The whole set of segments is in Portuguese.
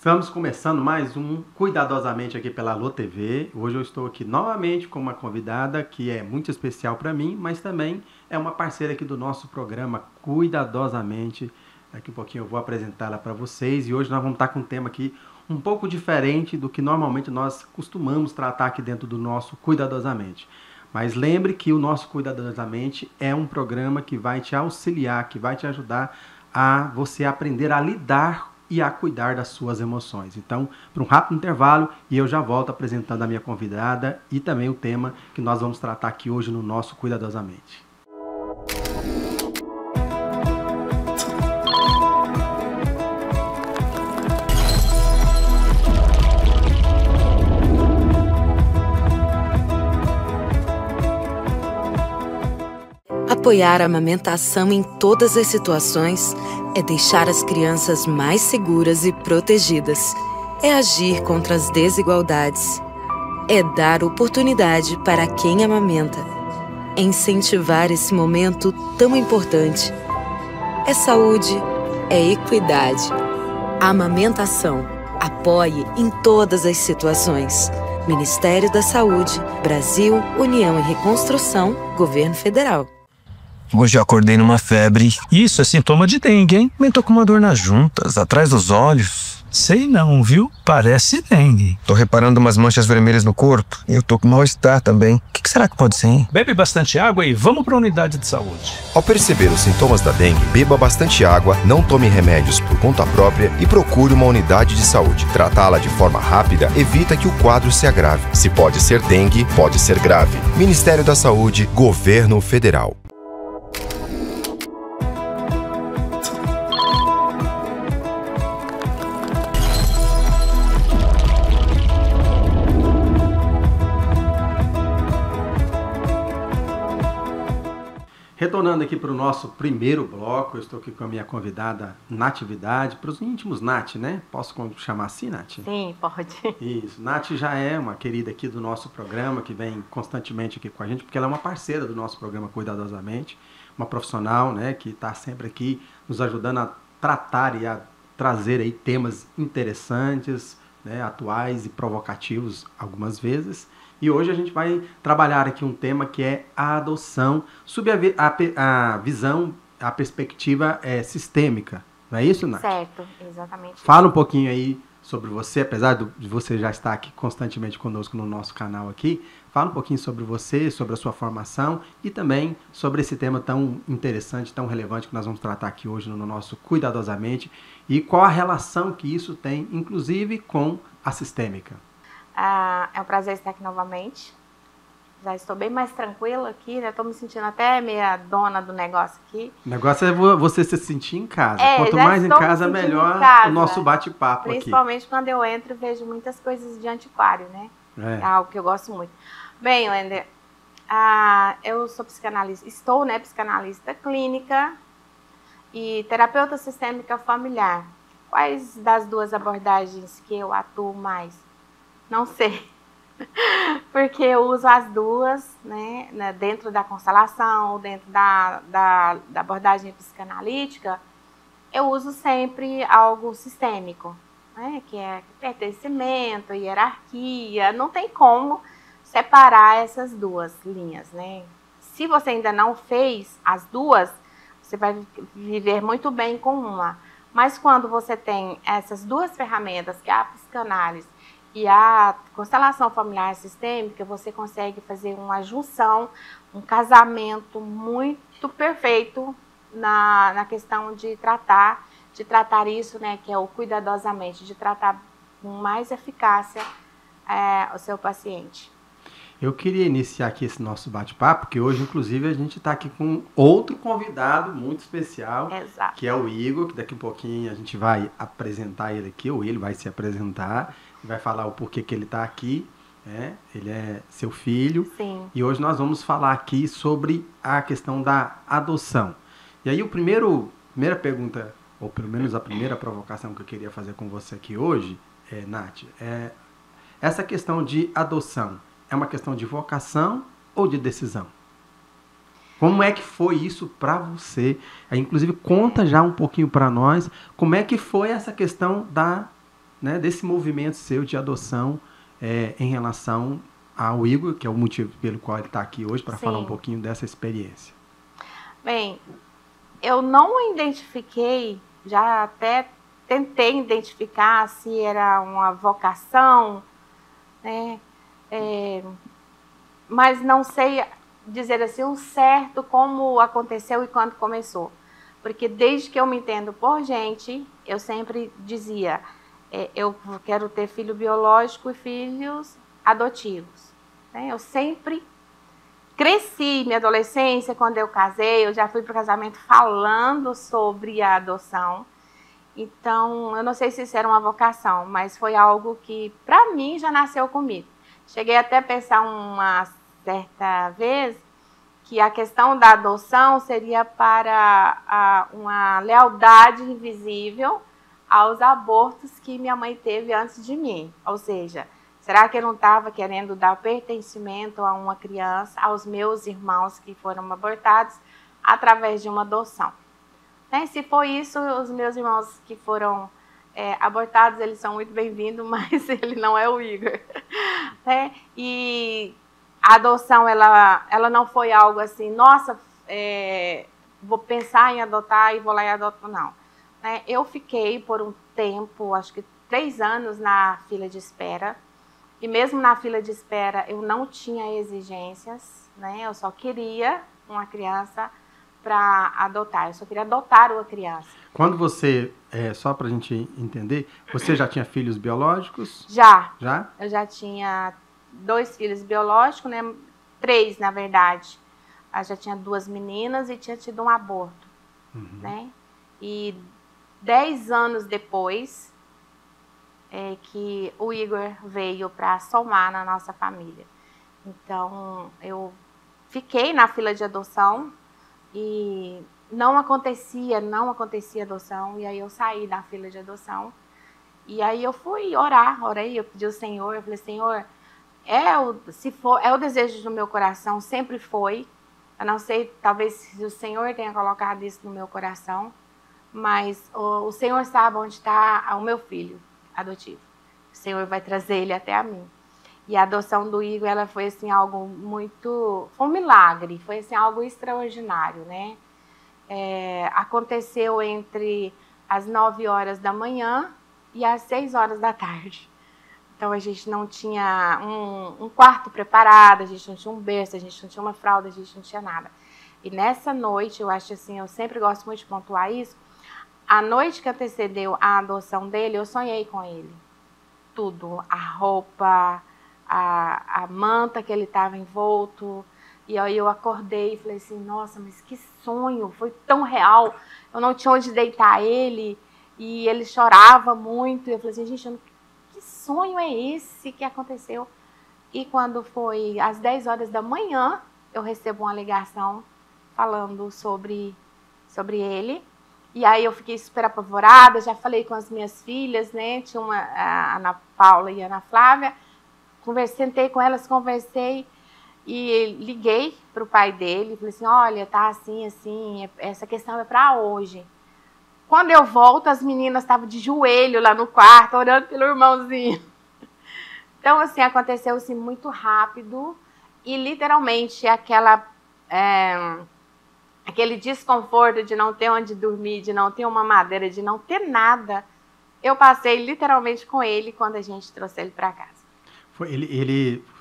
Estamos começando mais um Cuidadosamente aqui pela Alô TV. Hoje eu estou aqui novamente com uma convidada que é muito especial para mim, mas também é uma parceira aqui do nosso programa Cuidadosamente. Daqui a pouquinho eu vou apresentá-la para vocês e hoje nós vamos estar com um tema aqui um pouco diferente do que normalmente nós costumamos tratar aqui dentro do nosso Cuidadosamente. Mas lembre que o nosso Cuidadosamente é um programa que vai te auxiliar, que vai te ajudar a você aprender a lidar e a cuidar das suas emoções. Então, para um rápido intervalo, e eu já volto apresentando a minha convidada e também o tema que nós vamos tratar aqui hoje no nosso Cuidadosamente. Apoiar a amamentação em todas as situações é deixar as crianças mais seguras e protegidas. É agir contra as desigualdades. É dar oportunidade para quem amamenta. É incentivar esse momento tão importante. É saúde, é equidade. A amamentação. Apoie em todas as situações. Ministério da Saúde, Brasil, União e Reconstrução, Governo Federal. Hoje eu acordei numa febre. Isso é sintoma de dengue, hein? Também tô com uma dor nas juntas, atrás dos olhos. Sei não, viu? Parece dengue. Tô reparando umas manchas vermelhas no corpo. Eu tô com mal-estar também. O que será que pode ser, hein? Bebe bastante água e vamos para a unidade de saúde. Ao perceber os sintomas da dengue, beba bastante água, não tome remédios por conta própria e procure uma unidade de saúde. Tratá-la de forma rápida evita que o quadro se agrave. Se pode ser dengue, pode ser grave. Ministério da Saúde, Governo Federal. Retornando aqui para o nosso primeiro bloco, eu estou aqui com a minha convidada Natividade, para os íntimos Nath, né? Posso chamar assim, Nath? Sim, pode. Isso, Nath já é uma querida aqui do nosso programa, que vem constantemente aqui com a gente, porque ela é uma parceira do nosso programa Cuidadosamente, uma profissional, né, que está sempre aqui nos ajudando a tratar e a trazer aí temas interessantes, né, atuais e provocativos algumas vezes. E hoje a gente vai trabalhar aqui um tema que é a adoção, sob a visão, a perspectiva sistêmica. Não é isso, Nath? Certo, exatamente. Fala um pouquinho aí sobre você, apesar de você já estar aqui constantemente conosco no nosso canal aqui. Fala um pouquinho sobre você, sobre a sua formação e também sobre esse tema tão interessante, tão relevante que nós vamos tratar aqui hoje no nosso Cuidadosamente e qual a relação que isso tem, inclusive, com a sistêmica. É um prazer estar aqui novamente. Já estou bem mais tranquila aqui, né? Estou me sentindo até meia dona do negócio aqui. O negócio é você se sentir em casa. Quanto mais em casa, melhor o nosso bate-papo aqui. Principalmente quando eu entro e vejo muitas coisas de antiquário, né? É algo que eu gosto muito. Bem, Wender, eu sou psicanalista, estou, né, psicanalista clínica e terapeuta sistêmica familiar. Quais das duas abordagens que eu atuo mais? Não sei, porque eu uso as duas, né, dentro da constelação, dentro da abordagem psicanalítica, eu uso sempre algo sistêmico, né, que é pertencimento, hierarquia, não tem como separar essas duas linhas, né. Se você ainda não fez as duas, você vai viver muito bem com uma, mas quando você tem essas duas ferramentas, que é a psicanálise e a constelação familiar sistêmica, você consegue fazer uma junção, um casamento muito perfeito na questão de tratar isso, né, que é o cuidadosamente, de tratar com mais eficácia o seu paciente. Eu queria iniciar aqui esse nosso bate-papo, porque hoje, inclusive, a gente está aqui com outro convidado muito especial, Exato. Que é o Igor, que daqui a pouquinho a gente vai apresentar ele aqui, ou ele vai se apresentar, vai falar o porquê que ele está aqui, né? Ele é seu filho. Sim. E hoje nós vamos falar aqui sobre a questão da adoção. E aí primeira pergunta, ou pelo menos a primeira provocação que eu queria fazer com você aqui hoje, Nath, essa questão de adoção é uma questão de vocação ou de decisão? Como é que foi isso para você? Inclusive, conta já um pouquinho para nós como é que foi essa questão da né, desse movimento seu de adoção em relação ao Igor, que é o motivo pelo qual ele está aqui hoje, para falar um pouquinho dessa experiência. Bem, eu não identifiquei, já até tentei identificar se era uma vocação, né? Mas não sei dizer assim o certo como aconteceu e quando começou. Porque desde que eu me entendo por gente, eu sempre dizia, eu quero ter filho biológico e filhos adotivos. Né? Eu sempre cresci, minha adolescência, quando eu casei, eu já fui para o casamento falando sobre a adoção. Então, eu não sei se isso era uma vocação, mas foi algo que, para mim, já nasceu comigo. Cheguei até a pensar uma certa vez que a questão da adoção seria para uma lealdade invisível aos abortos que minha mãe teve antes de mim. Ou seja, será que eu não estava querendo dar pertencimento a uma criança, aos meus irmãos que foram abortados, através de uma adoção? Né? Se for isso, os meus irmãos que foram abortados, eles são muito bem-vindos, mas ele não é o Igor. Né? E a adoção, ela não foi algo assim, nossa, vou pensar em adotar e vou lá e adoto, não. Né? Eu fiquei por um tempo, acho que 3 anos na fila de espera, e mesmo na fila de espera eu não tinha exigências, né? Eu só queria uma criança para adotar, eu só queria adotar uma criança. Quando você, só para a gente entender, você já tinha filhos biológicos? Já. Já? Eu já tinha 2 filhos biológicos, né? 3, na verdade. Eu já tinha 2 meninas e tinha tido um aborto. Né? E 10 anos depois que o Igor veio para somar na nossa família. Então, eu fiquei na fila de adoção e não acontecia adoção. E aí eu saí da fila de adoção. E aí eu fui orei, eu pedi ao Senhor, eu falei, Senhor, é o desejo do meu coração, sempre foi. Eu não sei, talvez se o Senhor tenha colocado isso no meu coração, mas o Senhor sabe onde está o meu filho adotivo. O Senhor vai trazer ele até a mim. E a adoção do Igor, ela foi assim algo foi um milagre, foi assim algo extraordinário, né? Aconteceu entre as 9 horas da manhã e às 6 horas da tarde. Então, a gente não tinha um quarto preparado, a gente não tinha um berço, a gente não tinha uma fralda, a gente não tinha nada. E nessa noite, eu acho assim, eu sempre gosto muito de pontuar isso, a noite que antecedeu a adoção dele, eu sonhei com ele. Tudo, a roupa, a manta que ele estava envolto. E aí eu acordei e falei assim, nossa, mas que sonho, foi tão real. Eu não tinha onde deitar ele e ele chorava muito. E eu falei assim, gente, que sonho é esse que aconteceu? E quando foi às 10 horas da manhã, eu recebo uma ligação falando sobre ele. E aí eu fiquei super apavorada, já falei com as minhas filhas, né? Tinha a Ana Paula e a Ana Flávia. Sentei com elas, conversei e liguei para o pai dele. Falei assim, olha, tá assim, essa questão é para hoje. Quando eu volto, as meninas estavam de joelho lá no quarto, orando pelo irmãozinho. Então, assim, aconteceu assim, muito rápido. E, literalmente, aquele desconforto de não ter onde dormir, de não ter uma madeira, de não ter nada, eu passei, literalmente, com ele quando a gente trouxe ele para casa.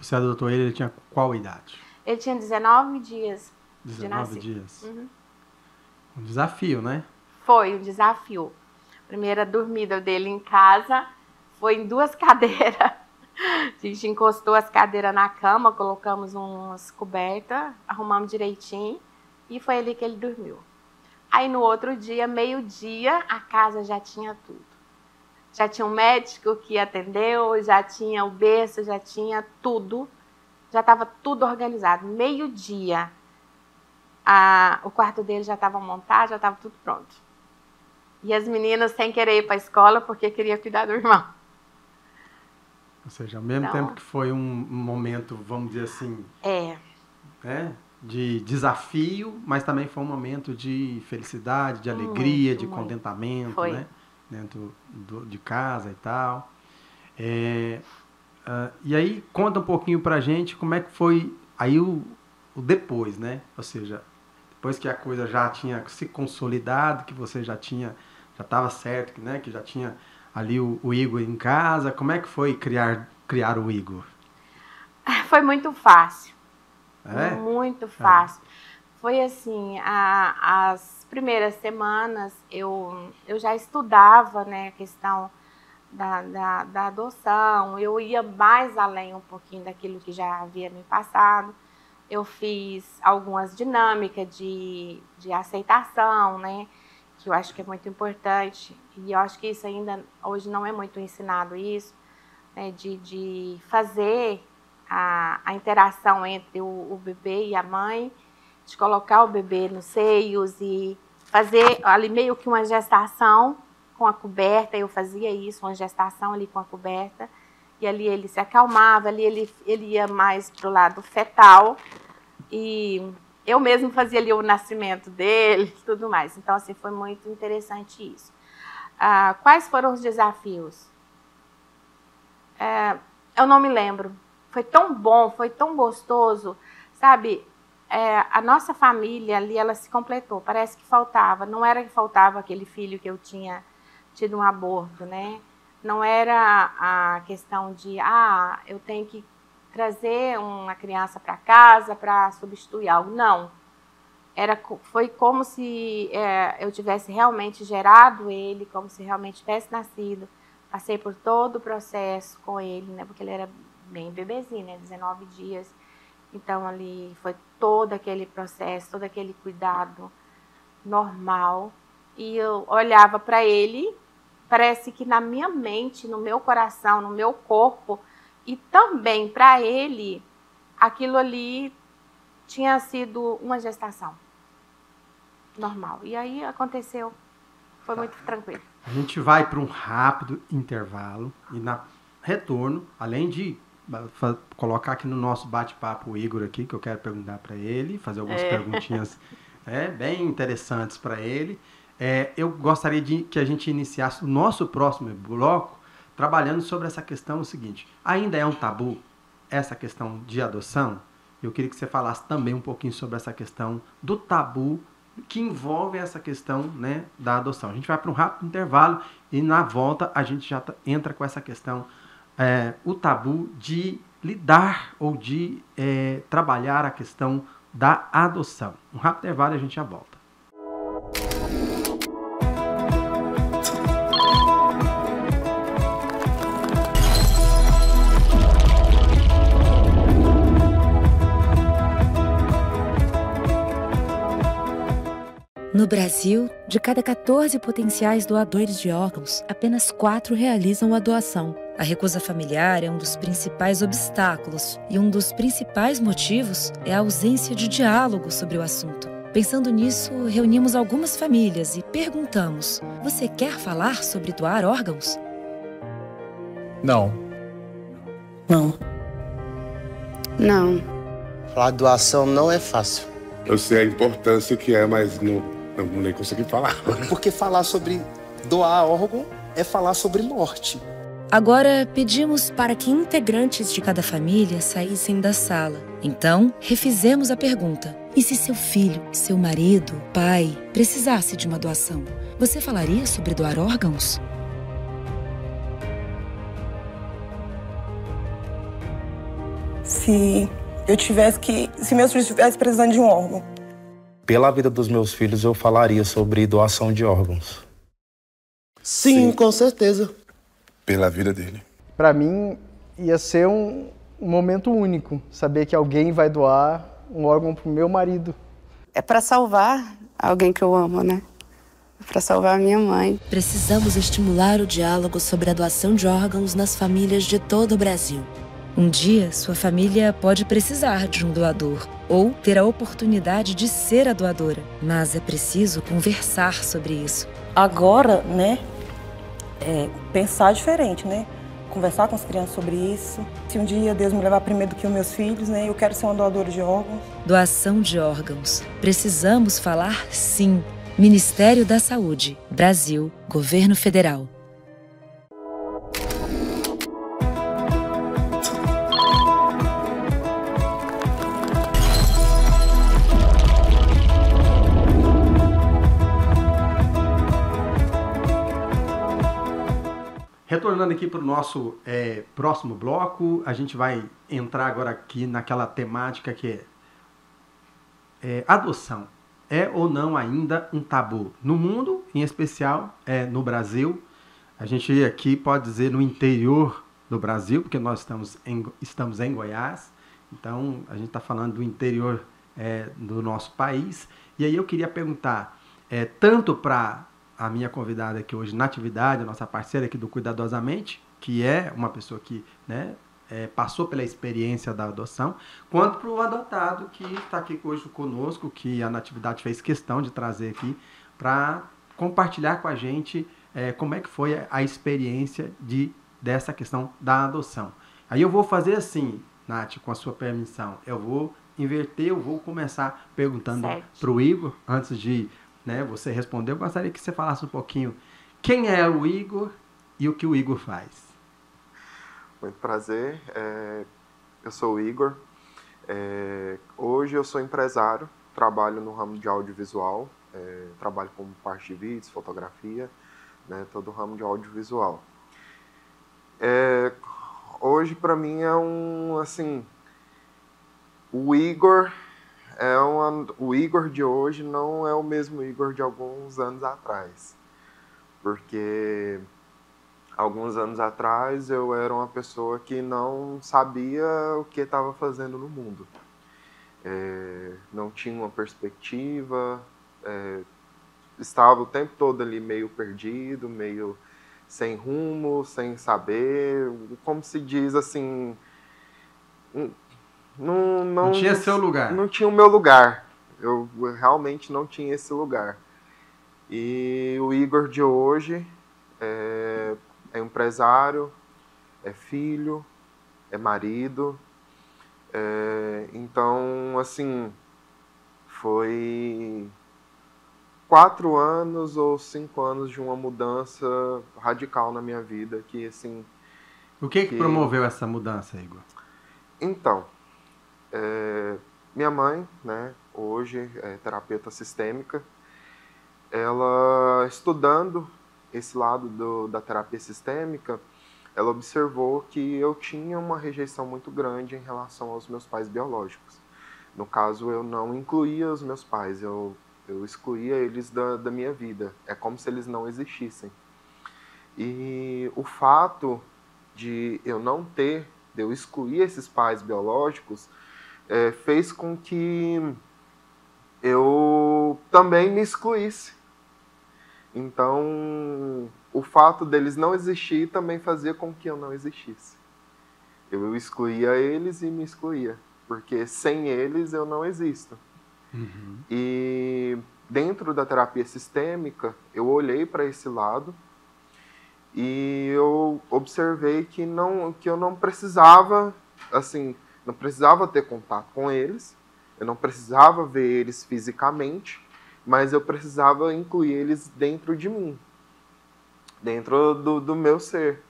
Você adotou ele tinha qual idade? Ele tinha 19 dias de nascer. 19 dias. Um desafio, né? Foi um desafio. A primeira dormida dele em casa foi em 2 cadeiras. A gente encostou as cadeiras na cama, colocamos umas cobertas, arrumamos direitinho e foi ali que ele dormiu. Aí no outro dia, meio-dia, a casa já tinha tudo. Já tinha um médico que atendeu, já tinha o berço, já tinha tudo. Já estava tudo organizado. Meio-dia, o quarto dele já estava montado, já estava tudo pronto. E as meninas sem querer ir para a escola porque queria cuidar do irmão. Ou seja, ao mesmo tempo que foi um momento, vamos dizer assim, de desafio, mas também foi um momento de felicidade, de alegria, de contentamento, né? Dentro de casa e tal. E aí, conta um pouquinho pra gente como é que foi aí o depois, né? Ou seja, depois que a coisa já tinha se consolidado, que você já estava certo, né? Que já tinha ali o Igor em casa, como é que foi criar o Igor? Foi muito fácil. É? Muito fácil. Foi assim, as primeiras semanas eu já estudava, né, a questão da adoção, eu ia mais além um pouquinho daquilo que já havia me passado. Eu fiz algumas dinâmicas de aceitação, né, que eu acho que é muito importante, e eu acho que isso ainda hoje não é muito ensinado isso, né, de fazer a interação entre o bebê e a mãe, de colocar o bebê nos seios e fazer ali meio que uma gestação com a coberta. Eu fazia isso, uma gestação ali com a coberta, e ali ele se acalmava, ali ele ia mais pro lado fetal, e eu mesmo fazia ali o nascimento dele e tudo mais. Então, assim, foi muito interessante isso. Quais foram os desafios? Eu não me lembro. Foi tão bom, foi tão gostoso, sabe? A nossa família ali, ela se completou. Parece que faltava. Não era que faltava aquele filho que eu tinha tido um aborto, né? Não era a questão de, eu tenho que trazer uma criança para casa para substituir algo. Não. Foi como se eu tivesse realmente gerado ele, como se realmente tivesse nascido. Passei por todo o processo com ele, né? Porque ele era bem bebezinho, né? 19 dias. Então, ali foi todo aquele processo, todo aquele cuidado normal. E eu olhava para ele, parece que na minha mente, no meu coração, no meu corpo, e também para ele, aquilo ali tinha sido uma gestação normal. E aí aconteceu, foi muito tranquilo. A gente vai para um rápido intervalo e na retorno, além de colocar aqui no nosso bate-papo o Igor aqui, que eu quero perguntar para ele, fazer algumas perguntinhas bem interessantes para ele. Eu gostaria que a gente iniciasse o nosso próximo bloco trabalhando sobre essa questão seguinte. Ainda é um tabu essa questão de adoção? Eu queria que você falasse também um pouquinho sobre essa questão do tabu que envolve essa questão, né, da adoção. A gente vai para um rápido intervalo e na volta a gente já entra com essa questão, o tabu de lidar ou de trabalhar a questão da adoção. Um rápido intervalo e a gente já volta. No Brasil, de cada 14 potenciais doadores de órgãos, apenas 4 realizam a doação. A recusa familiar é um dos principais obstáculos e um dos principais motivos é a ausência de diálogo sobre o assunto. Pensando nisso, reunimos algumas famílias e perguntamos: você quer falar sobre doar órgãos? Não. Não. Não. Falar de doação não é fácil. Eu sei a importância que é, mas não nem consegui falar. Porque falar sobre doar órgão é falar sobre morte. Agora, pedimos para que integrantes de cada família saíssem da sala. Então, refizemos a pergunta. E se seu filho, seu marido, pai, precisasse de uma doação, você falaria sobre doar órgãos? Se meus filhos estivessem precisando de um órgão. Pela vida dos meus filhos, eu falaria sobre doação de órgãos. Sim, com certeza. Pela vida dele. Para mim, ia ser um momento único, saber que alguém vai doar um órgão pro meu marido. É para salvar alguém que eu amo, né? É para salvar a minha mãe. Precisamos estimular o diálogo sobre a doação de órgãos nas famílias de todo o Brasil. Um dia, sua família pode precisar de um doador ou ter a oportunidade de ser a doadora, mas é preciso conversar sobre isso. Agora, né, pensar diferente, né? Conversar com as crianças sobre isso. Se um dia Deus me levar primeiro do que os meus filhos, né, eu quero ser uma doadora de órgãos. Doação de órgãos. Precisamos falar sim. Ministério da Saúde, Brasil, Governo Federal. retornando aqui para o nosso próximo bloco, a gente vai entrar agora aqui naquela temática que é adoção. É ou não ainda um tabu? No mundo, em especial, no Brasil. A gente aqui pode dizer no interior do Brasil, porque nós estamos em Goiás. Então, a gente está falando do interior do nosso país. E aí eu queria perguntar, tanto para a minha convidada aqui hoje, Natividade, a nossa parceira aqui do Cuidadosamente, que é uma pessoa que passou pela experiência da adoção, quanto para o adotado que está aqui hoje conosco, que a Natividade fez questão de trazer aqui para compartilhar com a gente como é que foi a experiência dessa questão da adoção. Aí eu vou fazer assim, Nath, com a sua permissão, eu vou inverter, eu vou começar perguntando para o Igor, antes de você responder. Eu gostaria que você falasse um pouquinho quem é o Igor e o que o Igor faz. Muito prazer, eu sou o Igor. Hoje eu sou empresário, trabalho no ramo de audiovisual, trabalho como parte de vídeos, fotografia, todo o ramo de audiovisual. Hoje para mim o Igor o Igor de hoje não é o mesmo Igor de alguns anos atrás, porque alguns anos atrás eu era uma pessoa que não sabia o que estava fazendo no mundo, não tinha uma perspectiva, estava o tempo todo ali meio perdido, meio sem rumo, sem saber, como se diz assim, não tinha seu lugar. Não tinha o meu lugar, eu realmente não tinha esse lugar. E o Igor de hoje é empresário, é filho, é marido, então assim, foi 4 anos ou 5 anos de uma mudança radical na minha vida, que assim... O que promoveu essa mudança, Igor? Então, minha mãe, hoje é terapeuta sistêmica, ela estudando esse lado da terapia sistêmica, ela observou que eu tinha uma rejeição muito grande em relação aos meus pais biológicos. No caso, eu não incluía os meus pais, eu excluía eles da minha vida. É como se eles não existissem. E o fato de eu excluir esses pais biológicos, fez com que eu também me excluísse. Então, o fato deles não existir também fazia com que eu não existisse. Eu excluía eles e me excluía, porque sem eles eu não existo. Uhum. E dentro da terapia sistêmica, eu olhei para esse lado e eu observei que eu não precisava, não precisava ter contato com eles, eu não precisava ver eles fisicamente, mas eu precisava incluir eles dentro de mim, dentro do meu ser.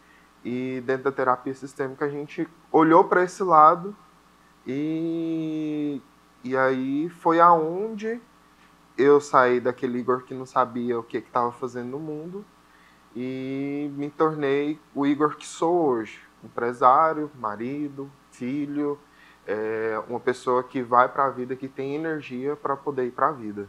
E dentro da terapia sistêmica a gente olhou para esse lado e aí foi aonde eu saí daquele Igor que não sabia o que estava fazendo no mundo e me tornei o Igor que sou hoje. Empresário, marido, filho, uma pessoa que vai para a vida, que tem energia para poder ir para a vida.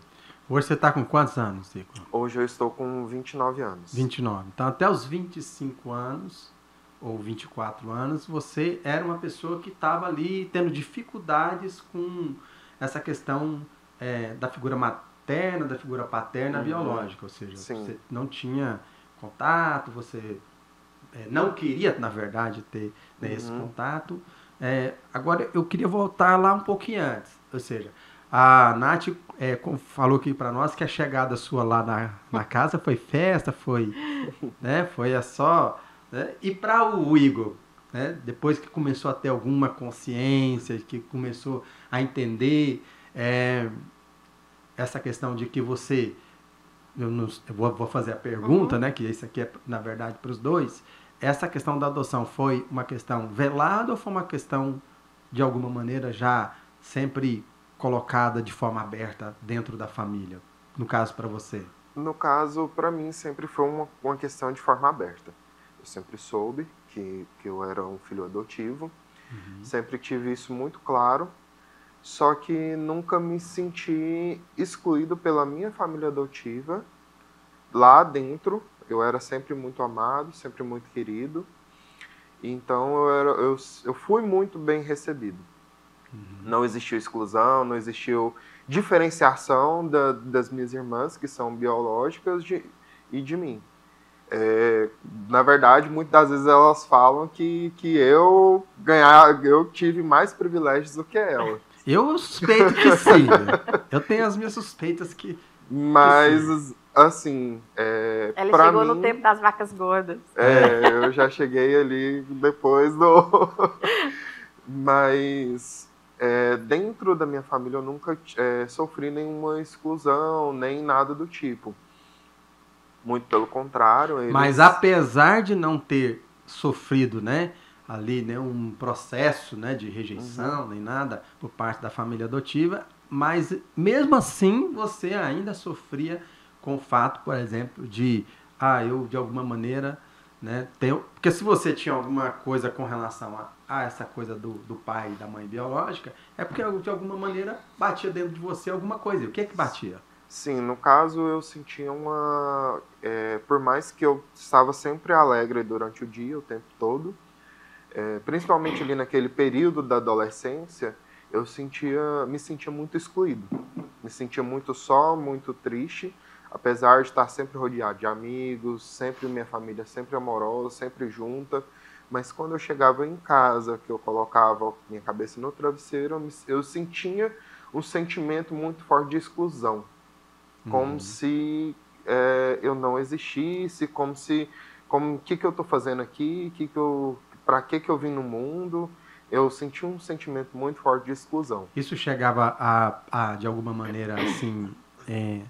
Hoje você está com quantos anos, Igor? Hoje eu estou com 29 anos. 29. Então até os 25 anos ou 24 anos, você era uma pessoa que estava ali tendo dificuldades com essa questão da figura materna, da figura paterna biológica, ou seja, Sim. Você não tinha contato, você não queria, na verdade, ter esse contato. Agora, eu queria voltar lá um pouquinho antes, ou seja, a Nath falou aqui para nós que a chegada sua lá na casa foi festa, foi só... E para o Igor, depois que começou a ter alguma consciência, que começou a entender essa questão de que você... Eu vou fazer a pergunta, que isso aqui é, na verdade, para os dois. Essa questão da adoção foi uma questão velada ou foi uma questão, de alguma maneira, já sempre colocada de forma aberta dentro da família? No caso, para você? No caso, para mim, sempre foi uma questão de forma aberta. Eu sempre soube que eu era um filho adotivo. Sempre tive isso muito claro. Só que nunca me senti excluído pela minha família adotiva. Lá dentro, eu era sempre muito amado, sempre muito querido. Então, eu fui muito bem recebido. Não existiu exclusão, não existiu diferenciação das minhas irmãs, que são biológicas, e de mim. Na verdade, muitas das vezes elas falam que eu tive mais privilégios do que ela. Eu suspeito que sim. Eu tenho as minhas suspeitas que... Mas, assim... Ela chegou no tempo das vacas gordas. Eu já cheguei ali depois do... Mas... dentro da minha família eu nunca sofri nenhuma exclusão, nem nada do tipo. Muito pelo contrário. Mas apesar de não ter sofrido, né, ali, né, um processo, né, de rejeição, nem nada, por parte da família adotiva, mas mesmo assim você ainda sofria com o fato, por exemplo, de, eu de alguma maneira, né, porque se você tinha alguma coisa com relação a essa coisa do pai e da mãe biológica, é porque de alguma maneira batia dentro de você alguma coisa. E o que batia? Sim, no caso eu sentia uma... por mais que eu estava sempre alegre durante o dia, o tempo todo, principalmente ali naquele período da adolescência, eu me sentia muito excluído. Me sentia muito só, muito triste, apesar de estar sempre rodeado de amigos, sempre minha família sempre amorosa, sempre junta. Mas quando eu chegava em casa, que eu colocava minha cabeça no travesseiro, eu sentia um sentimento muito forte de exclusão. Como se eu não existisse, como o que eu estou fazendo aqui, para que eu vim no mundo. Eu senti um sentimento muito forte de exclusão. Isso chegava de alguma maneira, assim, não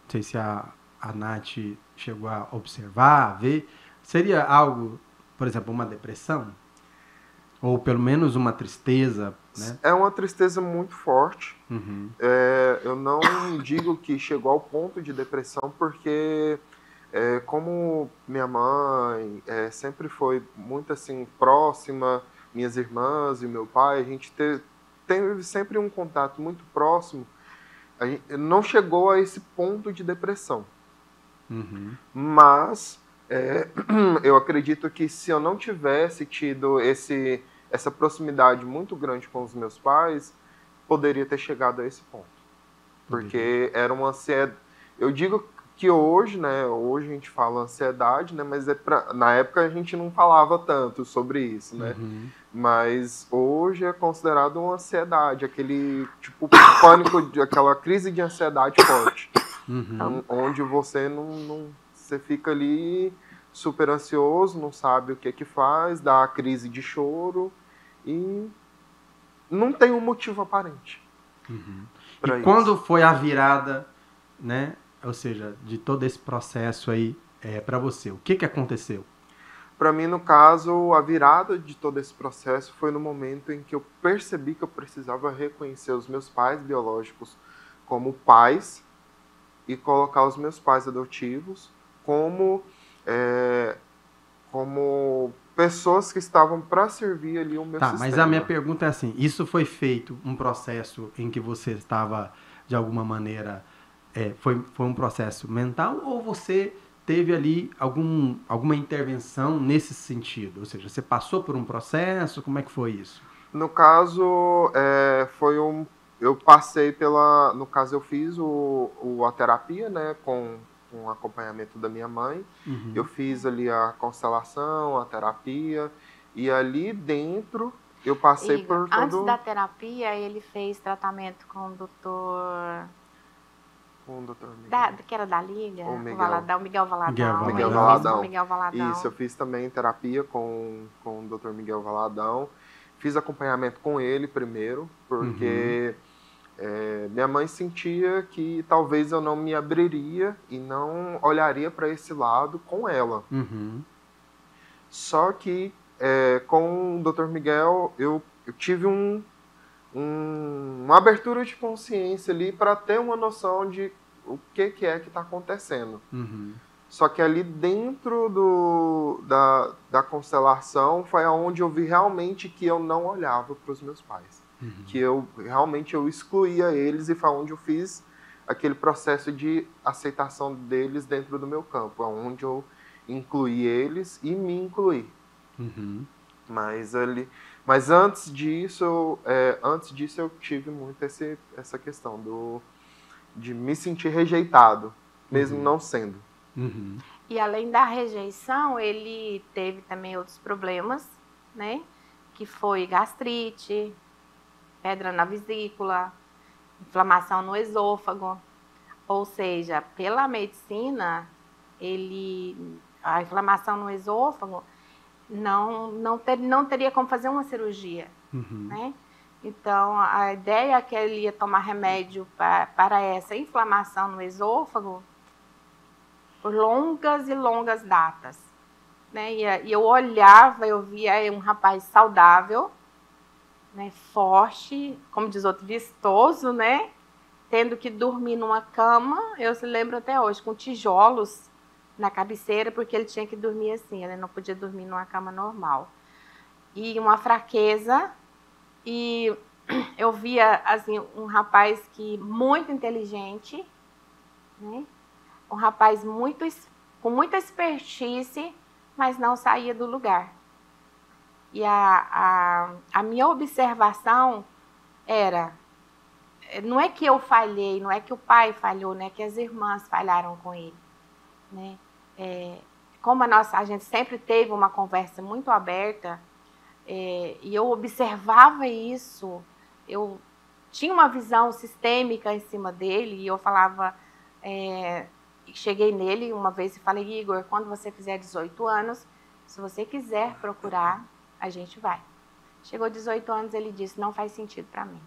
sei se a Nath chegou a observar, a ver, seria algo, por exemplo, uma depressão? Ou pelo menos uma tristeza, né? É uma tristeza muito forte. Eu não digo que chegou ao ponto de depressão, porque como minha mãe sempre foi muito assim próxima, minhas irmãs e meu pai, a gente teve sempre um contato muito próximo. A gente não chegou a esse ponto de depressão. Mas eu acredito que se eu não tivesse tido essa proximidade muito grande com os meus pais, poderia ter chegado a esse ponto. Porque era uma ansiedade. Eu digo que hoje, né, hoje a gente fala ansiedade, né, mas na época a gente não falava tanto sobre isso, né? Mas hoje é considerado uma ansiedade, aquele tipo pânico, aquela crise de ansiedade forte, onde você você fica ali super ansioso, não sabe o que faz, dá a crise de choro e não tem um motivo aparente. E quando foi a virada, né? Ou seja, de todo esse processo aí para você, o que aconteceu? Para mim, no caso, a virada de todo esse processo foi no momento em que eu percebi que eu precisava reconhecer os meus pais biológicos como pais e colocar os meus pais adotivos como pessoas que estavam para servir ali o meu sistema. Mas a minha pergunta é assim, isso foi feito um processo em que você estava, de alguma maneira, foi um processo mental, ou você teve ali alguma intervenção nesse sentido? Ou seja, você passou por um processo, como é que foi isso? No caso, eu passei no caso eu fiz a terapia, né, com o acompanhamento da minha mãe. Eu fiz ali a constelação, a terapia, e ali dentro eu passei por todo... Antes da terapia, ele fez tratamento com o doutor... Com o doutor Miguel. Que era da Liga? O Miguel Valadão. Miguel Valadão. Isso, eu fiz também terapia com o doutor Miguel Valadão. Fiz acompanhamento com ele primeiro, porque minha mãe sentia que talvez eu não me abriria e não olharia para esse lado com ela. Só que com o doutor Miguel eu tive uma abertura de consciência ali para ter uma noção de o que é que está acontecendo. Só que ali dentro da constelação foi onde eu vi realmente que eu não olhava para os meus pais. Que eu realmente excluía eles, e foi onde eu fiz aquele processo de aceitação deles dentro do meu campo, onde eu incluí eles e me incluí. Mas antes disso eu tive muito essa questão de me sentir rejeitado, mesmo não sendo. E além da rejeição, ele teve também outros problemas, né? Que foi gastrite, pedra na vesícula, inflamação no esôfago. Ou seja, pela medicina, a inflamação no esôfago não teria como fazer uma cirurgia, né? Então, a ideia é que ele ia tomar remédio para essa inflamação no esôfago por longas e longas datas, né? E eu olhava, eu via um rapaz saudável, né, forte, como diz outro, vistoso, né? Tendo que dormir numa cama, eu se lembro até hoje, com tijolos na cabeceira, porque ele tinha que dormir assim, ele não podia dormir numa cama normal. E uma fraqueza, e eu via assim, um rapaz muito inteligente, né? Um rapaz com muita expertise, mas não saía do lugar. E a minha observação era, não é que eu falhei, não é que o pai falhou, não é que as irmãs falharam com ele, né? Como a gente sempre teve uma conversa muito aberta, e eu observava isso, eu tinha uma visão sistêmica em cima dele, e eu falava, cheguei nele uma vez e falei, Igor, quando você fizer 18 anos, se você quiser procurar, a gente vai. Chegou 18 anos, ele disse, não faz sentido para mim.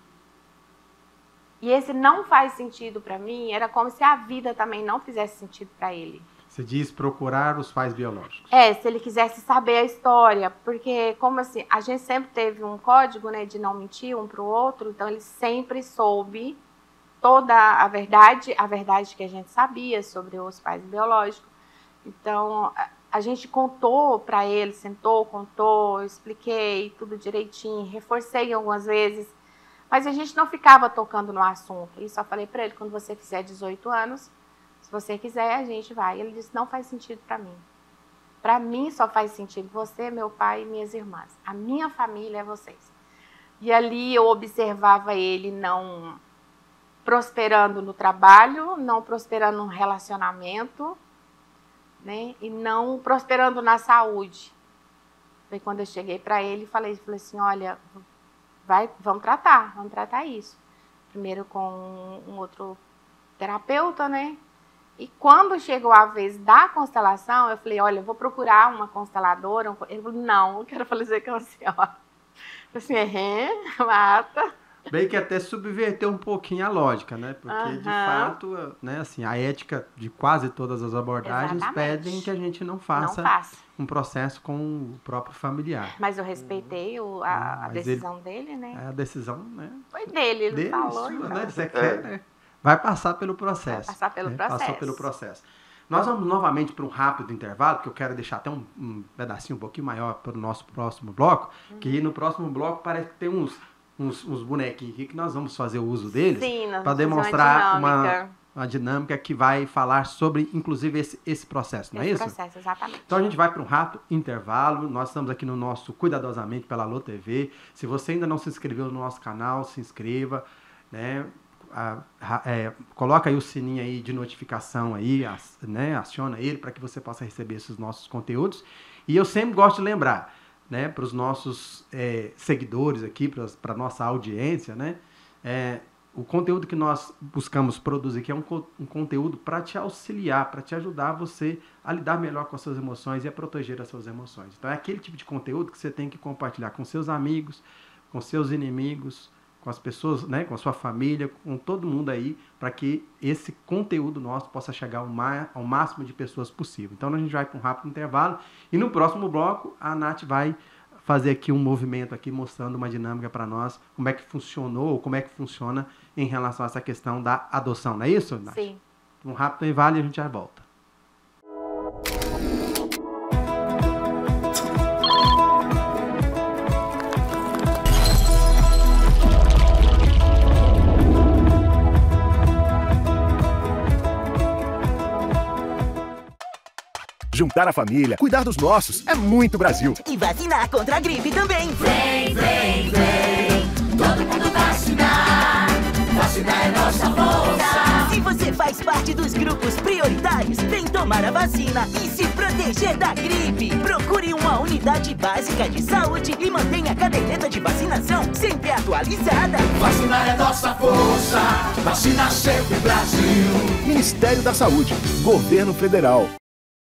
E esse não faz sentido para mim, era como se a vida também não fizesse sentido para ele. Você diz procurar os pais biológicos. Se ele quisesse saber a história, porque como assim, a gente sempre teve um código, né, de não mentir um para o outro, então ele sempre soube toda a verdade que a gente sabia sobre os pais biológicos. Então, a gente contou para ele, sentou, contou, eu expliquei tudo direitinho, reforcei algumas vezes, mas a gente não ficava tocando no assunto. E só falei para ele, quando você fizer 18 anos, se você quiser, a gente vai. Ele disse, não faz sentido para mim. Para mim só faz sentido você, meu pai e minhas irmãs. A minha família é vocês. E ali eu observava ele não prosperando no trabalho, não prosperando no relacionamento, né? E não prosperando na saúde. Foi quando eu cheguei para ele e falei assim, olha, vamos tratar isso. Primeiro com um outro terapeuta, né? E quando chegou a vez da constelação, eu falei, olha, eu vou procurar uma consteladora. Ele falou, não, eu quero fazer com a senhora. Eu falei assim, mata. Bem que até subverter um pouquinho a lógica, né? Porque, de fato, né, assim, a ética de quase todas as abordagens pedem que a gente não faça um processo com o próprio familiar. Mas eu respeitei a decisão dele, né? A decisão, né? Foi dele, ele falou. Sua, né? Você quer, né? Vai passar pelo processo. Vai passar pelo processo. Passou pelo processo. Nós vamos novamente para um rápido intervalo, porque eu quero deixar até um pedacinho um pouquinho maior para o nosso próximo bloco, que no próximo bloco parece que tem uns bonequinhos aqui que nós vamos fazer o uso deles para demonstrar uma dinâmica que vai falar sobre, inclusive, esse processo, não é isso? Esse processo, exatamente. Então a gente vai para um rápido intervalo. Nós estamos aqui no nosso Cuidadosamente pela Alô TV. Se você ainda não se inscreveu no nosso canal, se inscreva, né? Coloca aí o sininho aí de notificação aí, né? Aciona ele para que você possa receber esses nossos conteúdos. E eu sempre gosto de lembrar, né, para os nossos seguidores aqui, para a nossa audiência, né, o conteúdo que nós buscamos produzir aqui é um conteúdo para te auxiliar, para te ajudar você a lidar melhor com as suas emoções e a proteger as suas emoções. Então é aquele tipo de conteúdo que você tem que compartilhar com seus amigos, com seus inimigos, com as pessoas, né, com a sua família, com todo mundo aí, para que esse conteúdo nosso possa chegar ao máximo de pessoas possível. Então a gente vai para um rápido intervalo e no próximo bloco a Nath vai fazer aqui um movimento aqui mostrando uma dinâmica para nós, como é que funcionou ou como é que funciona em relação a essa questão da adoção, não é isso, Nath? Sim. Um rápido intervalo e a gente já volta. Juntar a família, cuidar dos nossos, é muito Brasil. E vacinar contra a gripe também. Vem, vem, vem, todo mundo vacinar. Vacinar é nossa força. Se você faz parte dos grupos prioritários, vem tomar a vacina e se proteger da gripe. Procure uma unidade básica de saúde e mantenha a caderneta de vacinação sempre atualizada. Vacinar é nossa força. Vacina sempre Brasil. Ministério da Saúde, Governo Federal.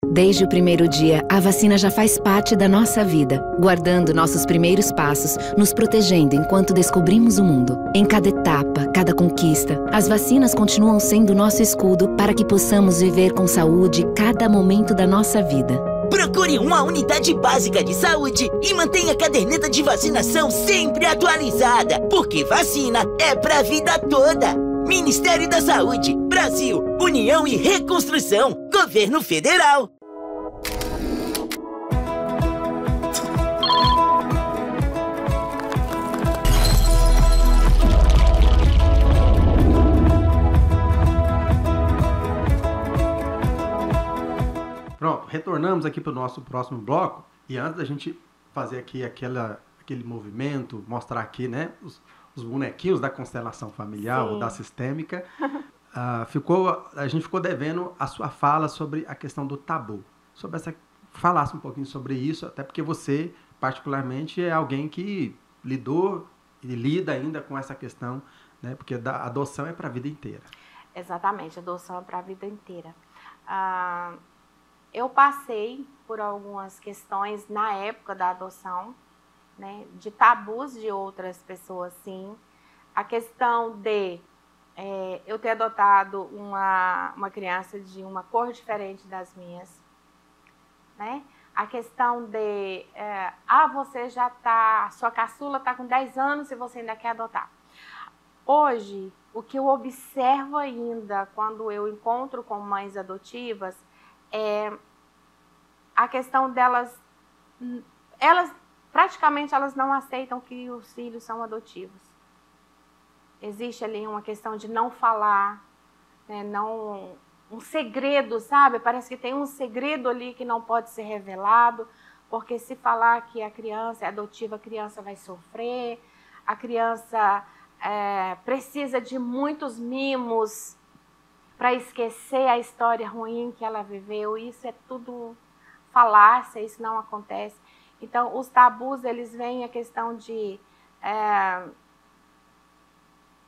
Desde o primeiro dia, a vacina já faz parte da nossa vida, guardando nossos primeiros passos, nos protegendo enquanto descobrimos o mundo. Em cada etapa, cada conquista, as vacinas continuam sendo nosso escudo para que possamos viver com saúde cada momento da nossa vida. Procure uma unidade básica de saúde e mantenha a caderneta de vacinação sempre atualizada, porque vacina é pra vida toda. Ministério da Saúde, Brasil, União e Reconstrução, Governo Federal. Pronto, retornamos aqui para o nosso próximo bloco. E antes da gente fazer aqui aquele movimento, mostrar aqui, né, os bonequinhos da constelação familiar, ou da sistêmica, a gente ficou devendo a sua fala sobre a questão do tabu. Falasse um pouquinho sobre isso, até porque você, particularmente, é alguém que lidou e lida ainda com essa questão, né, porque a adoção é para a vida inteira. Exatamente, a adoção é para a vida inteira. Eu passei por algumas questões na época da adoção, né, de tabus de outras pessoas, sim. A questão de eu ter adotado uma criança de uma cor diferente das minhas, né? A questão de, você já tá, sua caçula está com 10 anos e você ainda quer adotar. Hoje, o que eu observo ainda quando eu encontro com mães adotivas é a questão delas, praticamente elas não aceitam que os filhos são adotivos. Existe ali uma questão de não falar, né, um segredo, sabe? Parece que tem um segredo ali que não pode ser revelado, porque se falar que a criança é adotiva, a criança vai sofrer, a criança precisa de muitos mimos para esquecer a história ruim que ela viveu. Isso é tudo falácia, isso não acontece. Então, os tabus, eles vêm a questão de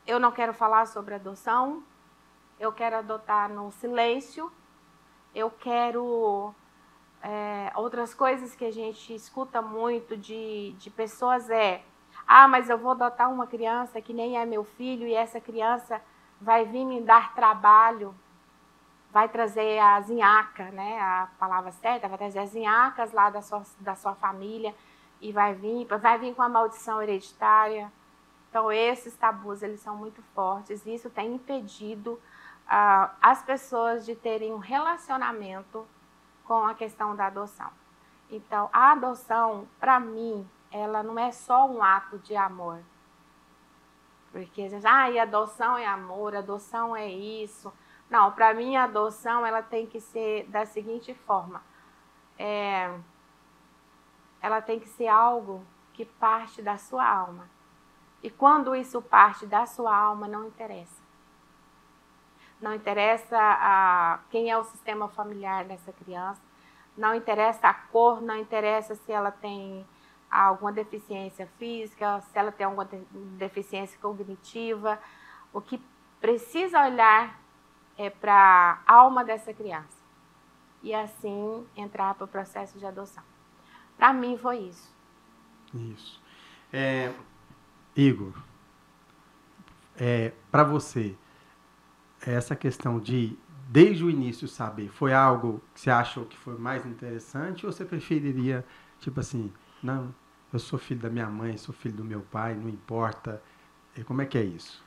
eu não quero falar sobre adoção, eu quero adotar no silêncio, eu quero outras coisas que a gente escuta muito de pessoas mas eu vou adotar uma criança que nem é meu filho e essa criança vai vir me dar trabalho, vai trazer a zinhaca, né, a palavra certa, vai trazer as zinhacas lá da sua família e vai vir com a maldição hereditária. Então, esses tabus, eles são muito fortes e isso tem impedido as pessoas de terem um relacionamento com a questão da adoção. Então, a adoção, para mim, ela não é só um ato de amor. Porque a gente adoção é amor, adoção é isso. Não, para mim a adoção ela tem que ser da seguinte forma. Ela tem que ser algo que parte da sua alma. E quando isso parte da sua alma, não interessa. Não interessa quem é o sistema familiar dessa criança, não interessa a cor, não interessa se ela tem alguma deficiência física, se ela tem alguma deficiência cognitiva. O que precisa olhar é para a alma dessa criança e assim entrar para o processo de adoção. Para mim foi isso. Isso. Igor, para você, essa questão de, desde o início, saber, foi algo que você achou que foi mais interessante ou você preferiria, tipo assim, não, eu sou filho da minha mãe, sou filho do meu pai, não importa. Como é que é isso?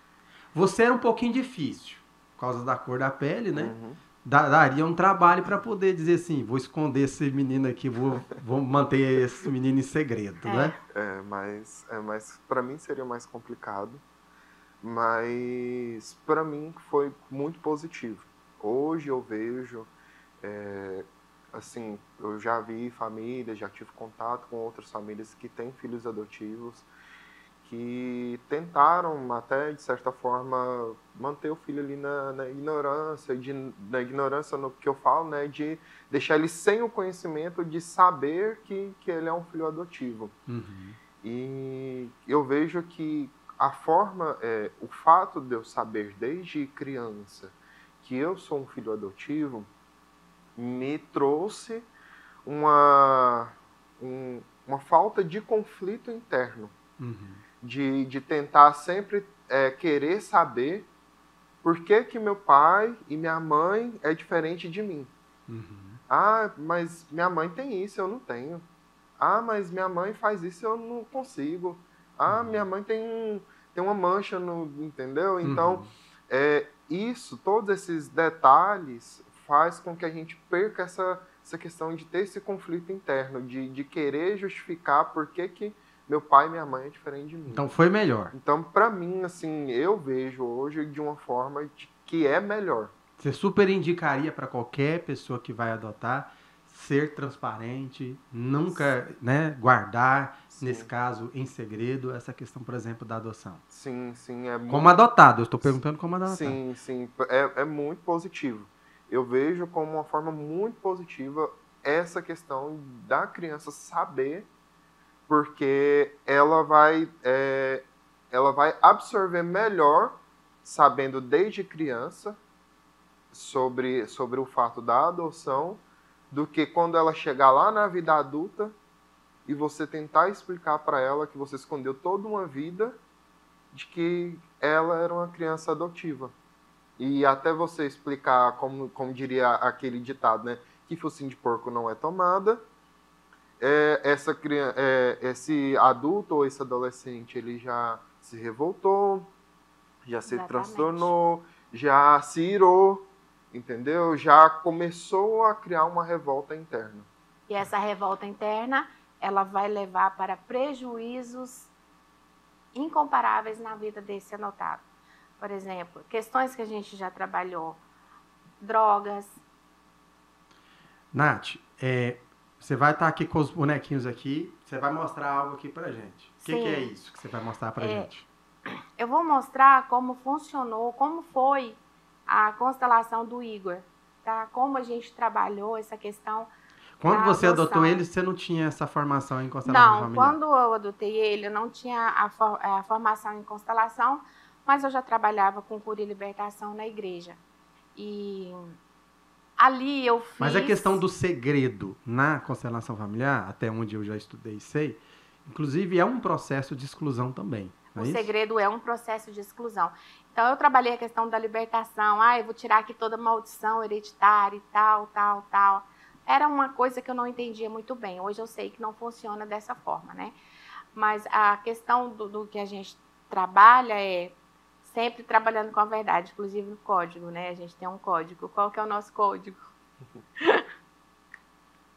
Você era um pouquinho difícil, por causa da cor da pele, né? Uhum. Daria um trabalho para poder dizer assim, vou esconder esse menino aqui, vou manter esse menino em segredo, né? Mas para mim seria mais complicado, mas para mim foi muito positivo. Hoje eu vejo assim, eu já vi famílias, já tive contato com outras famílias que têm filhos adotivos, que tentaram até, de certa forma, manter o filho ali na ignorância, na ignorância no que eu falo, né, de deixar ele sem o conhecimento de saber que ele é um filho adotivo. Uhum. E eu vejo que a forma, o fato de eu saber desde criança que eu sou um filho adotivo, me trouxe uma falta de conflito interno. Uhum. De tentar sempre querer saber por que meu pai e minha mãe é diferente de mim. Uhum. Ah, mas minha mãe tem isso, eu não tenho. Ah, mas minha mãe faz isso, eu não consigo. Ah, minha mãe tem uma mancha no... Entendeu? Então, todos esses detalhes faz com que a gente perca essa questão de ter esse conflito interno, de querer justificar por que meu pai e minha mãe é diferente de mim. Então foi melhor. Então, pra mim, assim, eu vejo hoje de uma forma que é melhor. Você super indicaria para qualquer pessoa que vai adotar ser transparente, nunca, né, guardar, sim, nesse caso, em segredo, essa questão, por exemplo, da adoção. Sim. Como adotado, eu estou perguntando como adotado. Sim. É muito positivo. Eu vejo como uma forma muito positiva essa questão da criança saber, porque ela vai absorver melhor, sabendo desde criança, sobre o fato da adoção, do que quando ela chegar lá na vida adulta e você tentar explicar para ela que você escondeu toda uma vida de que ela era uma criança adotiva. E até você explicar, como diria aquele ditado, né? Que focinho de porco não é tomada. Esse adulto ou esse adolescente, ele já se revoltou, já se transtornou, já se irou, entendeu? Já começou a criar uma revolta interna. E essa revolta interna, ela vai levar para prejuízos incomparáveis na vida desse adotado. Por exemplo, questões que a gente já trabalhou, drogas. Nath, você vai estar aqui com os bonequinhos aqui, você vai mostrar algo aqui pra gente. O que é isso que você vai mostrar pra gente? Eu vou mostrar como funcionou, como foi a constelação do Igor, tá? Como a gente trabalhou essa questão. Quando você adotou ele, você não tinha essa formação em constelação familiar? Não, quando eu adotei ele, eu não tinha a formação em constelação, mas eu já trabalhava com cura e libertação na igreja. E ali eu fiz... Mas a questão do segredo na constelação familiar, até onde eu já estudei e sei, inclusive é um processo de exclusão também. O segredo é um processo de exclusão. Então, eu trabalhei a questão da libertação. Eu vou tirar aqui toda maldição hereditária e tal. Era uma coisa que eu não entendia muito bem. Hoje eu sei que não funciona dessa forma, né? Mas a questão do que a gente trabalha é sempre trabalhando com a verdade, inclusive no código, né? A gente tem um código. Qual que é o nosso código?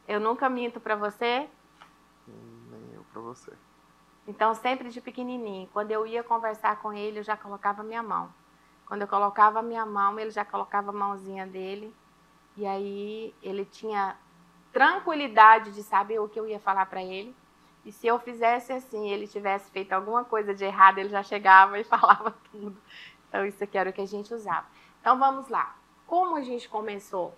Eu nunca minto para você? Nem eu para você. Então, sempre de pequenininho, quando eu ia conversar com ele, eu já colocava minha mão. Quando eu colocava a minha mão, ele já colocava a mãozinha dele. E aí, ele tinha tranquilidade de saber o que eu ia falar para ele. E se eu fizesse assim, ele tivesse feito alguma coisa de errado, ele já chegava e falava tudo. Então, isso aqui era o que a gente usava. Então, vamos lá. Como a gente começou?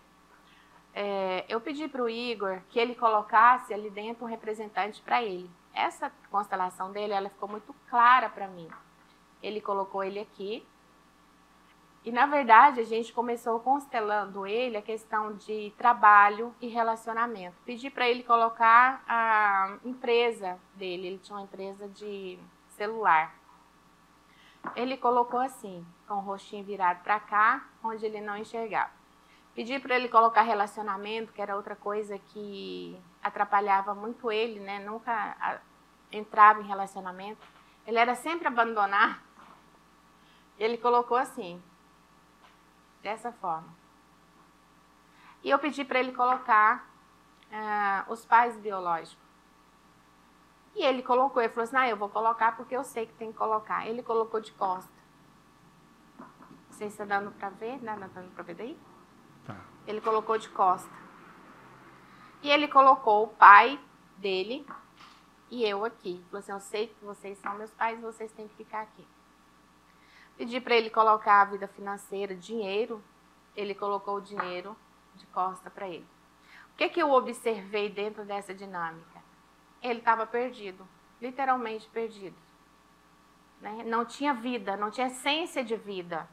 Eu pedi para o Igor que ele colocasse ali dentro um representante para ele. Essa constelação dele, ela ficou muito clara para mim. Ele colocou ele aqui. E, na verdade, a gente começou constelando ele a questão de trabalho e relacionamento. Pedi para ele colocar a empresa dele. Ele tinha uma empresa de celular. Ele colocou assim, com o rostinho virado para cá, onde ele não enxergava. Pedi para ele colocar relacionamento, que era outra coisa que atrapalhava muito ele, né? Nunca entrava em relacionamento. Ele era sempre abandonado. Ele colocou assim, dessa forma. E eu pedi para ele colocar os pais biológicos. E ele colocou, ele falou assim, eu vou colocar porque eu sei que tem que colocar. Ele colocou de costa. Não sei se está dando para ver, né? Não está dando para ver daí? Tá. Ele colocou de costa. E ele colocou o pai dele e eu aqui. Falou assim, eu sei que vocês são meus pais, vocês têm que ficar aqui. Pedi para ele colocar a vida financeira, dinheiro. Ele colocou o dinheiro de costa para ele. O que eu observei dentro dessa dinâmica? Ele estava perdido, literalmente perdido. Né? Não tinha vida, não tinha essência de vida.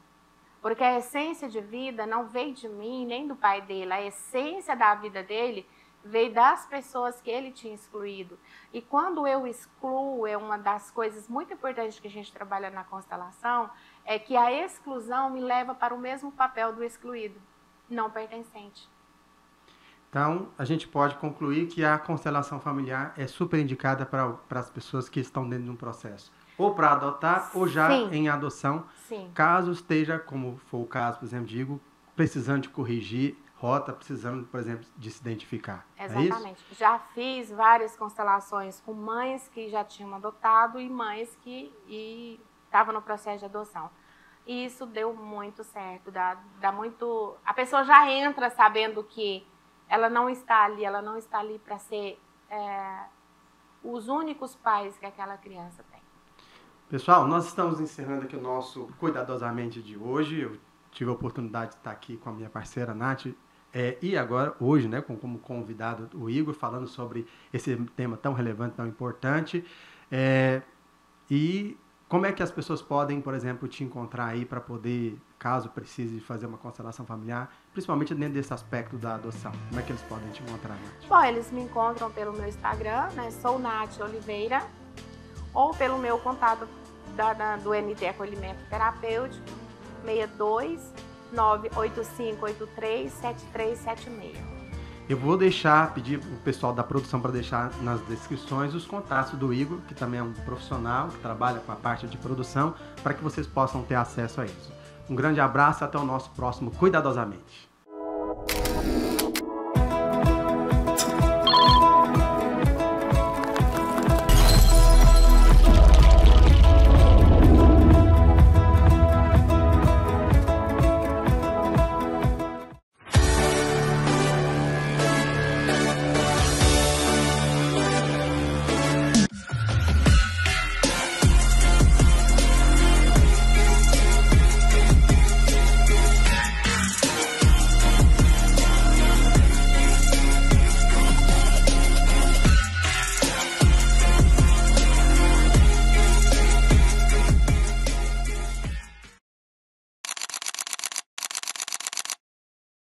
Porque a essência de vida não veio de mim, nem do pai dele. A essência da vida dele veio das pessoas que ele tinha excluído. E quando eu excluo, é uma das coisas muito importantes que a gente trabalha na constelação, é que a exclusão me leva para o mesmo papel do excluído, não pertencente. Então, a gente pode concluir que a constelação familiar é super indicada para as pessoas que estão dentro de um processo. Ou para adotar, ou já em adoção. Sim. Caso esteja, como foi o caso, por exemplo, digo, precisando de corrigir rota, precisando, por exemplo, de se identificar. Exatamente. É isso? Já fiz várias constelações com mães que já tinham adotado e mães que estavam no processo de adoção. E isso deu muito certo, dá muito... A pessoa já entra sabendo que ela não está ali para ser os únicos pais que aquela criança tem. Pessoal, nós estamos encerrando aqui o nosso Cuidadosamente de hoje. Eu tive a oportunidade de estar aqui com a minha parceira, Nath, e agora, hoje, né, como convidado, o Igor, falando sobre esse tema tão relevante, tão importante. E como é que as pessoas podem, por exemplo, te encontrar aí para poder, caso precise fazer uma constelação familiar, principalmente dentro desse aspecto da adoção? Como é que eles podem te encontrar, Nath? Bom, eles me encontram pelo meu Instagram, né, sou Nath Oliveira, ou pelo meu contato do NT Acolhimento Terapêutico, 62985837376. Eu vou pedir o pessoal da produção para deixar nas descrições os contatos do Igor, que também é um profissional, que trabalha com a parte de produção, para que vocês possam ter acesso a isso. Um grande abraço e até o nosso próximo Cuidadosamente.